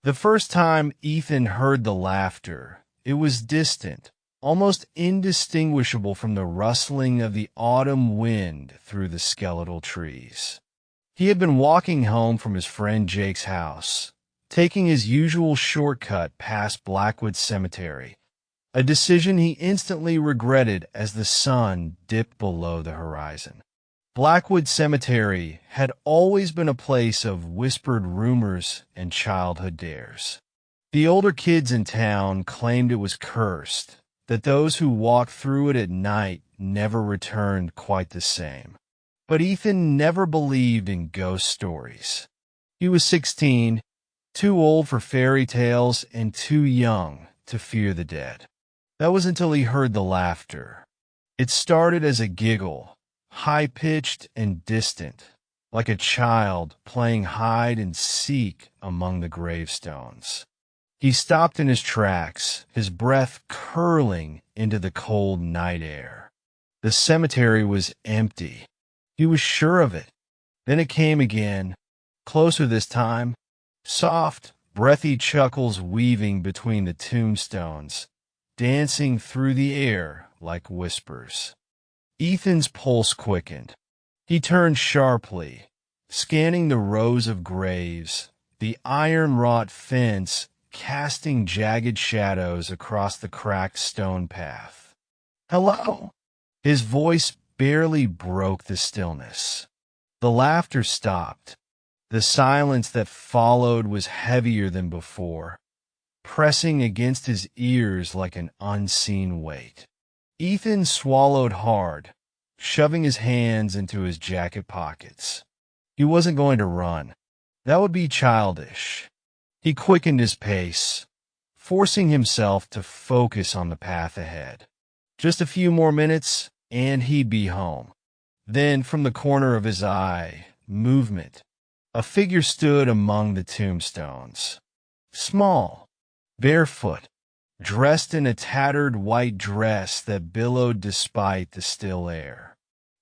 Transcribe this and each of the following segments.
The first time Ethan heard the laughter, it was distant, almost indistinguishable from the rustling of the autumn wind through the skeletal trees. He had been walking home from his friend Jake's house, taking his usual shortcut past Blackwood Cemetery, a decision he instantly regretted as the sun dipped below the horizon. Blackwood Cemetery had always been a place of whispered rumors and childhood dares. The older kids in town claimed it was cursed, that those who walked through it at night never returned quite the same. But Ethan never believed in ghost stories. He was 16, too old for fairy tales and too young to fear the dead. That was until he heard the laughter. It started as a giggle, high-pitched and distant, like a child playing hide and seek among the gravestones. He stopped in his tracks, his breath curling into the cold night air. The cemetery was empty. He was sure of it. Then it came again, closer this time, soft, breathy chuckles weaving between the tombstones, dancing through the air like whispers. Ethan's pulse quickened. He turned sharply, scanning the rows of graves, the iron-wrought fence casting jagged shadows across the cracked stone path. "Hello!" His voice barely broke the stillness. The laughter stopped. The silence that followed was heavier than before, pressing against his ears like an unseen weight. Ethan swallowed hard, shoving his hands into his jacket pockets. He wasn't going to run. That would be childish. He quickened his pace, forcing himself to focus on the path ahead. Just a few more minutes, and he'd be home. Then, from the corner of his eye, movement. A figure stood among the tombstones. Small, barefoot, dressed in a tattered white dress that billowed despite the still air.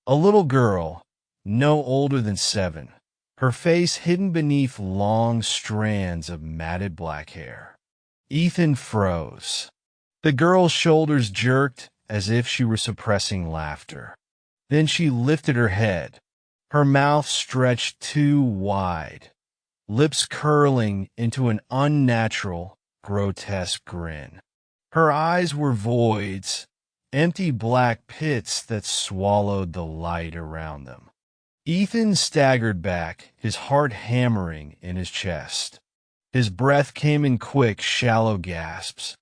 A little girl, no older than 7, her face hidden beneath long strands of matted black hair. Ethan froze. The girl's shoulders jerked as if she were suppressing laughter. Then she lifted her head, her mouth stretched too wide, lips curling into an unnatural, grotesque grin. Her eyes were voids, empty black pits that swallowed the light around them. Ethan staggered back, his heart hammering in his chest. His breath came in quick, shallow gasps.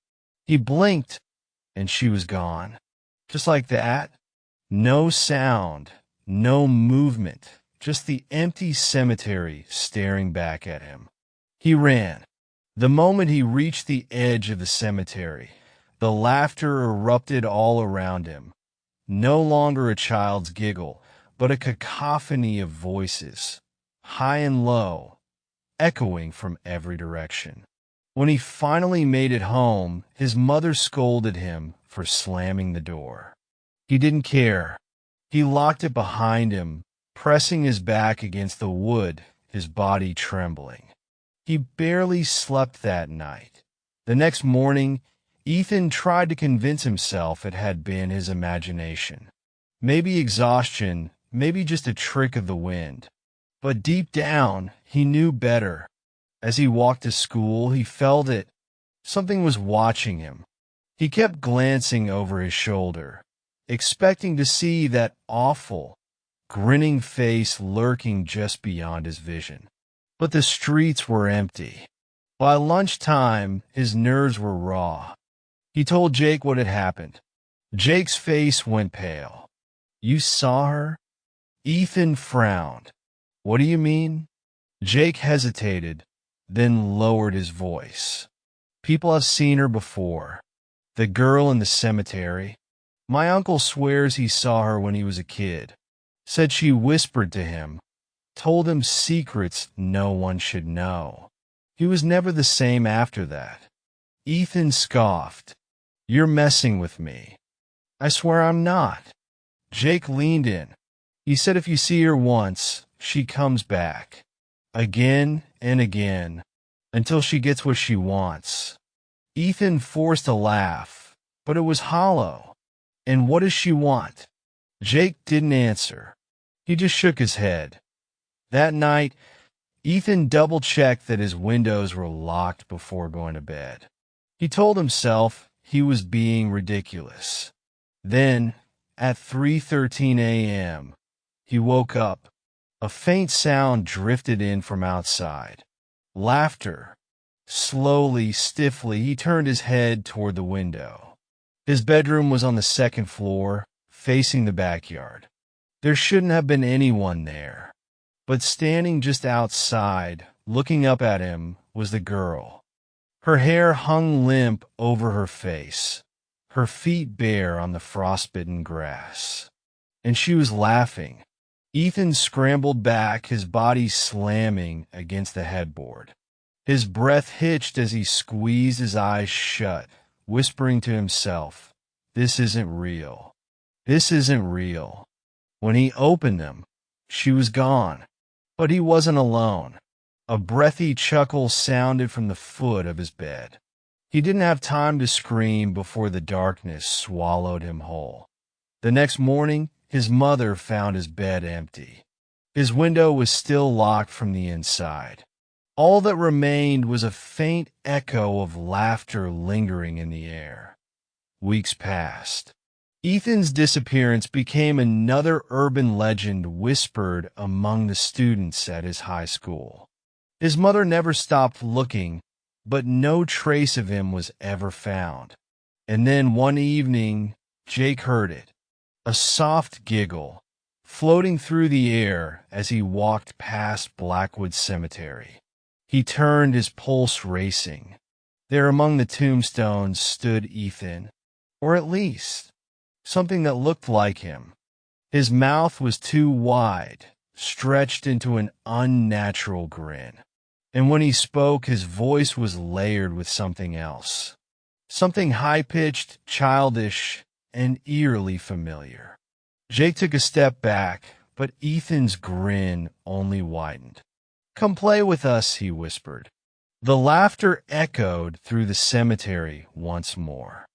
He blinked, and she was gone. Just like that. No sound, no movement, just the empty cemetery staring back at him. He ran. The moment he reached the edge of the cemetery, the laughter erupted all around him. No longer a child's giggle, but a cacophony of voices, high and low, echoing from every direction. When he finally made it home, his mother scolded him for slamming the door. He didn't care. He locked it behind him, pressing his back against the wood, his body trembling. He barely slept that night. The next morning, Ethan tried to convince himself it had been his imagination. Maybe exhaustion, maybe just a trick of the wind. But deep down, he knew better. As he walked to school, he felt it. Something was watching him. He kept glancing over his shoulder, expecting to see that awful, grinning face lurking just beyond his vision. But the streets were empty. By lunchtime, his nerves were raw. He told Jake what had happened. Jake's face went pale. "You saw her?" Ethan frowned. "What do you mean?" Jake hesitated, then lowered his voice. "People have seen her before. The girl in the cemetery. My uncle swears he saw her when he was a kid. Said she whispered to him, told him secrets no one should know. He was never the same after that." Ethan scoffed. "You're messing with me." "I swear I'm not." Jake leaned in. He said if you see her once, she comes back. Again and again, until she gets what she wants. Ethan forced a laugh, but it was hollow. And what does she want? Jake didn't answer. He just shook his head. That night, Ethan double-checked that his windows were locked before going to bed. He told himself he was being ridiculous. Then, at 3:13 a.m., he woke up. A faint sound drifted in from outside. Laughter. Slowly, stiffly, he turned his head toward the window. His bedroom was on the second floor, facing the backyard. There shouldn't have been anyone there. But standing just outside, looking up at him, was the girl. Her hair hung limp over her face, her feet bare on the frostbitten grass. And she was laughing. Ethan scrambled back, his body slamming against the headboard. His breath hitched as he squeezed his eyes shut, whispering to himself, "This isn't real. This isn't real." When he opened them, she was gone. But he wasn't alone. A breathy chuckle sounded from the foot of his bed. He didn't have time to scream before the darkness swallowed him whole. The next morning, his mother found his bed empty. His window was still locked from the inside. All that remained was a faint echo of laughter lingering in the air. Weeks passed. Ethan's disappearance became another urban legend whispered among the students at his high school. His mother never stopped looking, but no trace of him was ever found. And then one evening, Jake heard it, a soft giggle, floating through the air as he walked past Blackwood Cemetery. He turned, his pulse racing. There among the tombstones stood Ethan, or at least something that looked like him. His mouth was too wide, stretched into an unnatural grin. And when he spoke, his voice was layered with something else. Something high-pitched, childish, and eerily familiar. Jake took a step back, but Ethan's grin only widened. "Come play with us," he whispered. The laughter echoed through the cemetery once more.